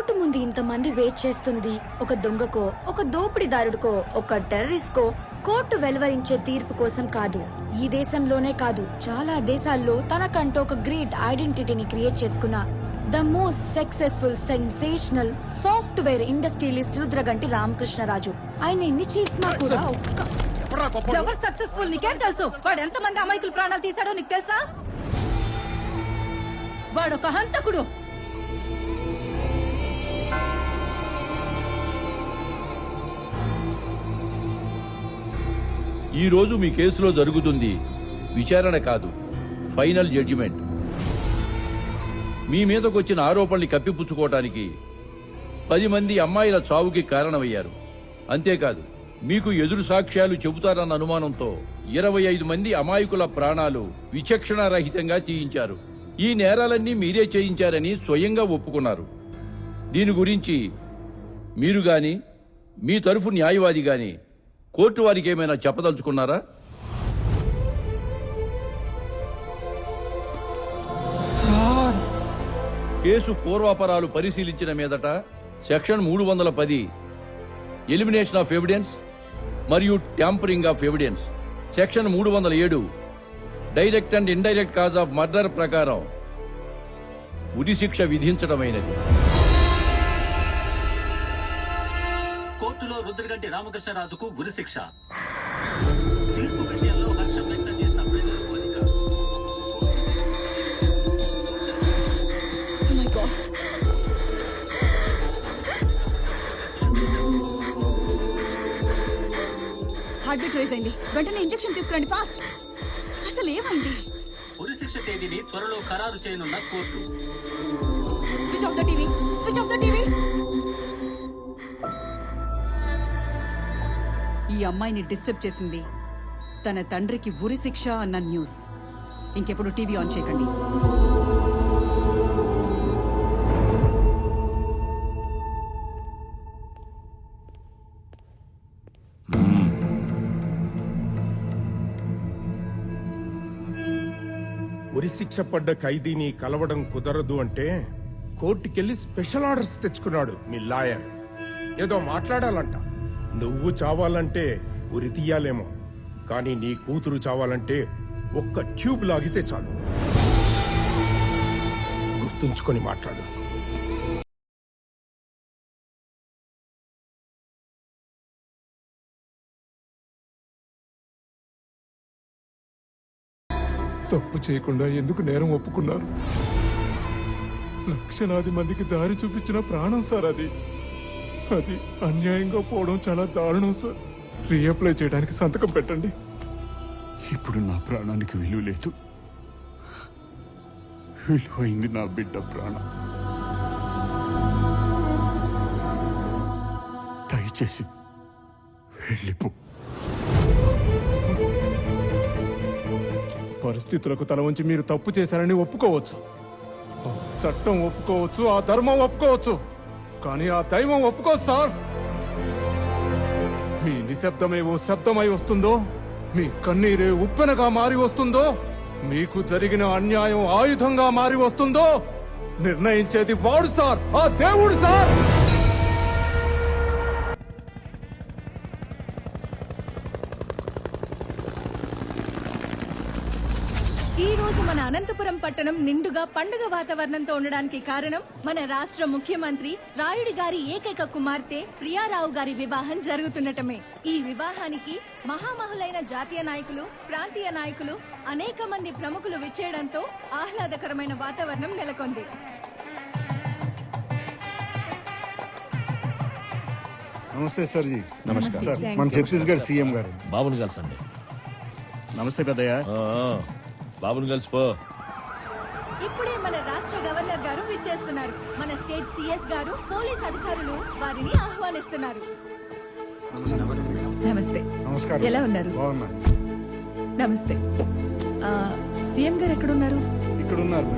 Court ముందు ఇంతమంది wait చేస్తుంది. ఒక దొంగకో, ఒక దోపిడీదారుడికో, ఒక టెర్రరిస్ట్ కో కోర్టు వెలువరించే తీర్పు కోసం కాదు. ఈ దేశంలోనే కాదు, చాలా దేశాల్లో తనకంటూ ఒక గ్రేట్ ఐడెంటిటీని క్రియేట్ చేసుకున్న the most successful sensational software industrialist Rudraganti Ramakrishnaraju. ఆయన ఎన్ని చేసినా కూడా ఎవరు సక్సెస్ఫుల్ నీకేం తెలుసు? వాడు ఎంత మంది అమాయకుల ప్రాణాలు తీశాడో నీకు తెలుసా? వాడు ఒక హంతకుడు. ఈ రోజు మీ కేసులో జరుగుతుంది విచారణ కాదు, ఫైనల్ జడ్జిమెంట్. మీ మీదకొచ్చిన ఆరోపణల్ని కప్పిపుచ్చుకోవటానికి 10 మంది అమ్మాయిల చావుకి కారణమయ్యారు. అంతేకాదు, మీకు ఎదురు సాక్ష్యాలు చెబుతారన్న అనుమానంతో 25 మంది అమాయకుల ప్రాణాలు విచక్షణారహితంగా తీయించారు. ఈ నేరాలన్నీ మీరే చేయించారని స్వయంగా ఒప్పుకున్నారు. దీని గురించి మీరు గాని, మీ తరఫు న్యాయవాది గాని కోర్టు వారికి ఏమైనా చెప్పదలుచుకున్నారా? కేసు పూర్వాపరాలు పరిశీలించిన మీదట సెక్షన్ 310 ఎలిమినేషన్ ఆఫ్ ఎవిడెన్స్ మరియు tampering of evidence, section 307 direct and indirect cause of murder ప్రకారం ఉరిశిక్ష విధించడమైనది. కోర్టులో రుద్రగంటి రామకృష్ణరాజుకు ఉరిశిక్ష. తీర్పు విషయంలో హర్షం వ్యక్తం చేసిన ప్రజలకు అధికారం. హార్ట్ బీట్ రైజ్ అయింది. వెంటనే ఇంజెక్షన్ తీసుకురండి, ఫాస్ట్. అసలు ఏమైంది? ఉరిశిక్ష తేదీని త్వరలో ఖరారు చేయనున్న కోర్టు. Switch off the TV, switch off the TV. ఈ అమ్మాయిని డిస్టర్బ్ చేసింది తన తండ్రికి ఉరిశిక్ష అన్న న్యూస్. ఇంకెప్పుడు టీవీ ఆన్ చేయకండి. ఉరిశిక్ష పడ్డ ఖైదీని కలవడం కుదరదు అంటే కోర్టుకెళ్లి స్పెషల్ ఆర్డర్స్ తెచ్చుకున్నాడు మీ లాయర్. ఏదో మాట్లాడాలంట. నువ్వు చావాలంటే ఉరి తీయాలేమో, కానీ నీ కూతురు చావాలంటే ఒక్క ట్యూబ్ లాగితే చాలు. గుర్తుంచుకొని మాట్లాడు. తప్పు చేయకుండా ఎందుకు నేరం ఒప్పుకున్నారు? లక్షలాది మందికి దారి చూపించిన ప్రాణం సార్ అది. అది అన్యాయంగా పోవడం చాలా దారుణం సార్. రీఅప్లై చేయడానికి సంతకం పెట్టండి. ఇప్పుడు నా ప్రాణానికి విలువ లేదు, విలువైంది నా బిడ్డ ప్రాణం. దయచేసి వెళ్ళిపో. పరిస్థితులకు తల వంచి మీరు తప్పు చేశారని ఒప్పుకోవచ్చు, చట్టం ఒప్పుకోవచ్చు, ఆ ధర్మం ఒప్పుకోవచ్చు, కానీ ఆ దైవం ఒప్పుకోవచ్చు సార్. మీ నిశ్శబ్దమే ఓ శబ్దమై వస్తుందో, మీ కన్నీరే ఉప్పెనగా మారి వస్తుందో, మీకు జరిగిన అన్యాయం ఆయుధంగా మారి వస్తుందో నిర్ణయించేది వాడు సార్, ఆ దేవుడు సార్. ఈ రోజు మన అనంతపురం పట్టణం నిండుగా పండుగ వాతావరణంతో ఉండడానికి కారణం మన రాష్ట్ర ముఖ్యమంత్రి రాయుడి గారి ఏకైక కుమార్తె ప్రియారావు గారి వివాహం జరుగుతుండటమే. ఈ వివాహానికి మహామహులైన జాతీయ నాయకులు, ప్రాంతీయ నాయకులు, అనేక మంది ప్రముఖులు విచ్చేయడంతో ఆహ్లాదకరమైన వాతావరణం నెలకొంది. నమస్తే సార్ జీ. నమస్కారం సార్. మన ఛత్తీస్గఢ్ సీఎం గారు. బాబుని కలిసండి. నమస్తే పెద్దయ్య. బాబుని కలిసిపో. ఇప్పుడే మన రాష్ట్ర గవర్నర్ గారు విచ్చేస్తున్నారు. మన స్టేట్ సిఎస్ గారు, పోలీస్ అధికారులు వారిని ఆహ్వానిస్తున్నారు. నమస్తే. నమస్కారం. ఎలా ఉన్నారు? బాగున్నా. నమస్తే. సీఎం గారు ఎక్కడున్నారు? ఇక్కడ ఉన్నారు.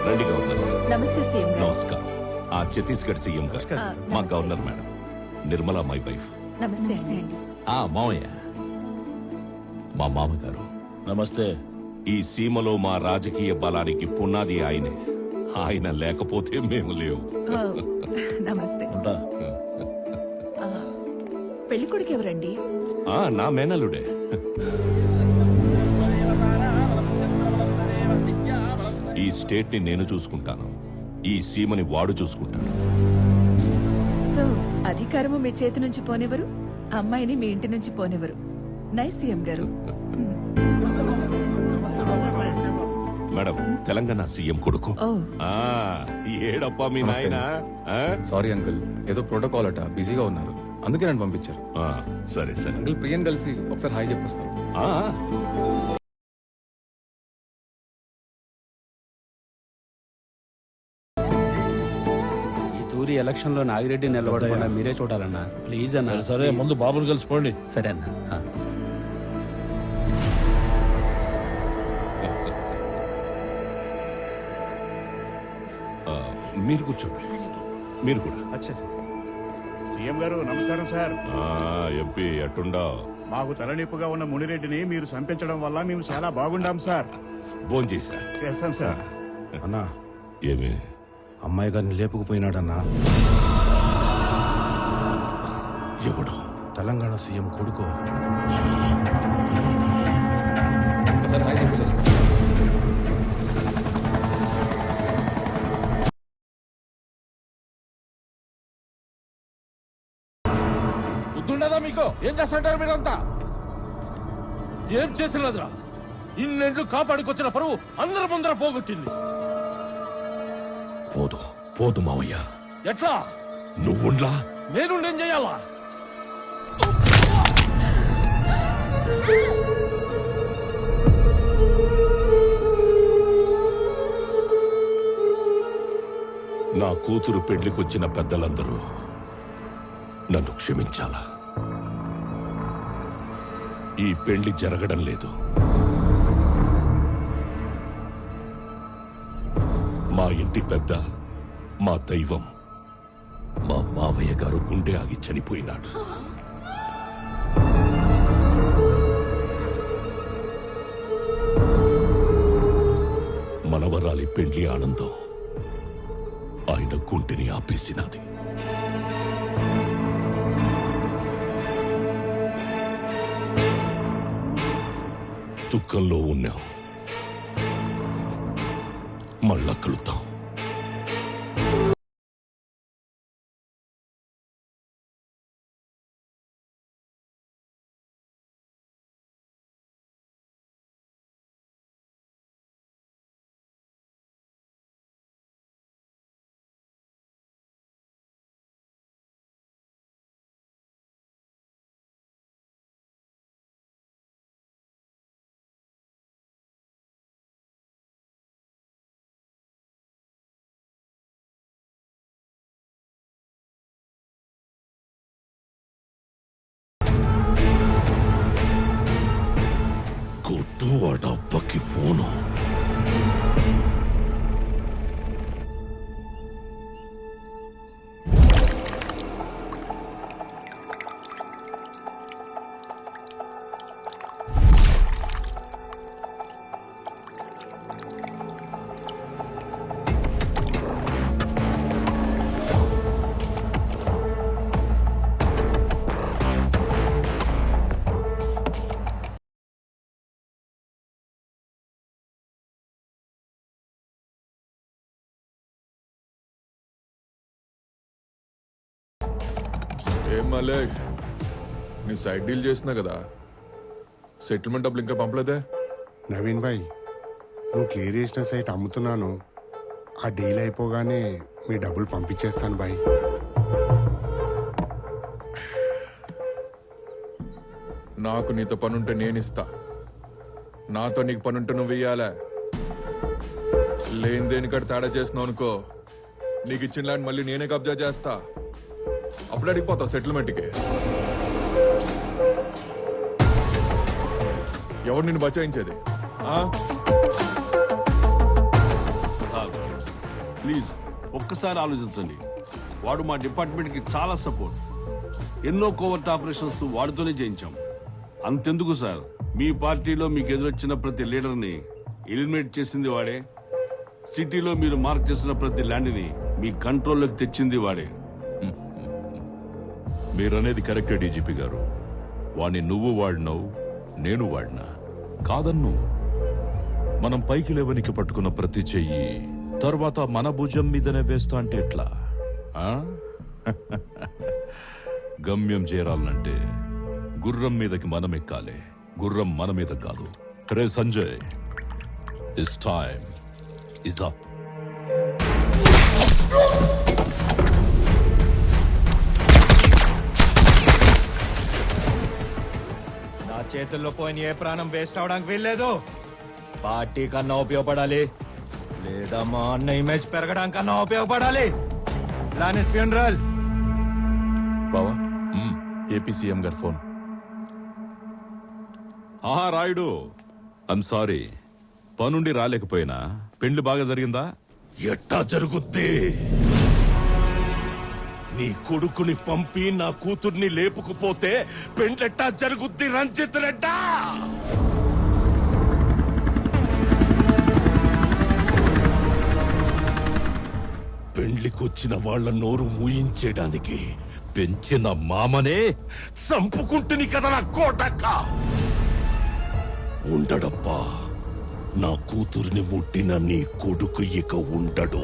రండి గవర్నర్. నమస్తే సీఎం గారు. నమస్కారం. ఆ ఛత్తీస్గఢ్ సీఎం గారు మా governor madam Nirmala, my wife. నమస్తే అండి. మామయ్య, మా మామగారు. నమస్తే. ఈ సీమలో మా రాజకీయ బలానికి పునాది ఆయనే. ఆయన లేకపోతే మేము లేవు. నమస్తే. ఉంటా. పెళ్లి కొడుకు ఎవరండి? నా మేనలుడే. ఈ స్టేట్ ని నేను చూసుకుంటాను, ఈ సీమని వాడు చూసుకుంటాడు. సో అధికారము మీ చేతి నుంచి పోనివ్వరు, అమ్మాయిని మీ ఇంటి నుంచి పోనివ్వరు. నైస్ సీఎం గారు. మేడం, తెలంగాణ సీఎం కొడుకు. ఏడప్పా మీ నాయన? సారీ అంకుల్, ఏదో ప్రోటోకాల్ అట, బిజీగా ఉన్నారు, అందుకే నన్ను పంపించారు. సరే సరే. అంకుల్ ప్రియన్ కలిసి ఒకసారి హాయ్ చెప్పొస్తాను. ఈ తూరి ఎలక్షన్ లో నాగిరెడ్డి నిలబడకుండా మీరే చూడాలన్నా, ప్లీజ్ అన్న. సరే ముందు బాబుని కలిసిపోండి. సరే అన్న. మీరు కూర్చోండి, మీరు కూడా. సీఎం గారు నమస్కారం సార్. ఎంపీ అట్టుండా. మాకు తలనొప్పిగా ఉన్న మునిరెడ్డిని మీరు చంపించడం వల్ల మేము చాలా బాగుండాం సార్. భోంచేసా? చేస్తాం సార్. అన్నా, ఏమి? అమ్మాయి గారిని లేపుకుపోయినాడన్నా. ఎవడు? తెలంగాణ సీఎం కొడుకు. ఒకసారి హాయ్ చెప్పొస్తాను. బుద్ధుండదా మీకు? ఏం చేస్తుంటారు మీరంతా? ఏం చేసినదిరా? ఇన్నెండ్లు కాపాడుకొచ్చిన పరువు అందరి ముందర పోగొట్టింది. పోదు పోదు మావయ్య. ఎట్లా? నువ్వుండ్లా? నేనేం చేయాలా? నా కూతురు పెళ్లికొచ్చిన పెద్దలందరూ నన్ను క్షమించాలా? ఈ పెళ్లి జరగడం లేదు. మా ఇంటి పెద్ద, మా దైవం, మా మావయ్య గారు గుండె ఆగి చనిపోయినాడు. మనవరాలి పెళ్లి ఆనందం ఆయన గుండెని ఆపేసినది. దుఃఖంలో ఉన్నాం, మళ్ళా కలుద్దాం. కొట్టు వాడబ్బకి ఫోను. ఏం మలేష్, నీ సైడ్ డీల్ చేసినా కదా, సెటిల్మెంట్ డబ్బులు ఇంకా పంపలేదే? నవీన్ భాయ్, నువ్వు క్లియర్ చేసిన సైట్ అమ్ముతున్నాను, ఆ డీల్ అయిపోగానే మీ డబ్బులు పంపించేస్తాను భాయ్. నాకు నీతో పనుంటే నేను ఇస్తా, నాతో నీకు పనుంటే నువ్వు ఇయ్యాలే. లేని దేనికడ తేడా చేసినావు అనుకో, నీకు ఇచ్చిన ల్యాండ్ మళ్ళీ నేనే కబ్జా చేస్తా. అప్పుడు అడిగిపోతావు సెటిల్మెంట్కి. ఎవరు నిన్ను బచాయించేది? ప్లీజ్ ఒక్కసారి ఆలోచించండి. వాడు మా డిపార్ట్మెంట్ కి చాలా సపోర్ట్. ఎన్నో కోవర్ట్ ఆపరేషన్స్ వాడితోనే చేయించాం. అంతెందుకు సార్, మీ పార్టీలో మీకు ఎదురొచ్చిన ప్రతి లీడర్ని ఎలిమినేట్ చేసింది వాడే. సిటీలో మీరు మార్క్ చేసిన ప్రతి ల్యాండ్ని మీ కంట్రోల్లోకి తెచ్చింది వాడే. మీరనేది కరెక్టే డీజీపీ గారు. వాణ్ణి నువ్వు వాడినావు, నేను వాడినా కాదన్ను. మనం పైకి లేవనికి పట్టుకున్న ప్రతి చెయ్యి తర్వాత మన భుజం మీదనే వేస్తా అంటే ఎట్లా? ఆ? గమ్యం చేరాలంటే గుర్రం మీదకి మనం ఎక్కాలి, గుర్రం మన మీద కాదు. రే Sanjay, this time is up. నా చేతుల్లో పోయిన ఏ ప్రాణం వేస్ట్ అవడానికి వీల్లేదు. పార్టీ కన్నా ఉపయోగపడాలి, లేదా మా అన్న ఇమేజ్ పెరగడానికి కన్నా ఉపయోగపడాలి. Plan is funeral. బావా, ఏపీ సీఎం గారి ఫోన్. ఆహా రాయుడు, ఐమ్ సారీ, పనుండి రాలేకపోయినా పెళ్లి బాగా జరిగిందా? ఎట్టా జరుగుద్ది? నీ కొడుకుని పంపి నా కూతుర్ని లేపుకుపోతే పెండ్లెట్టా జరుగుద్ది రంజిత్ రెడ్డా? పెండ్లికొచ్చిన వాళ్ళ నోరు మూయించేయడానికి పెంచిన మామనే చంపుకుంటుని కదా నా కోటక్క. ఉండడప్పా, నా కూతుర్ని ముట్టిన నీ కొడుకు ఇక ఉండడు.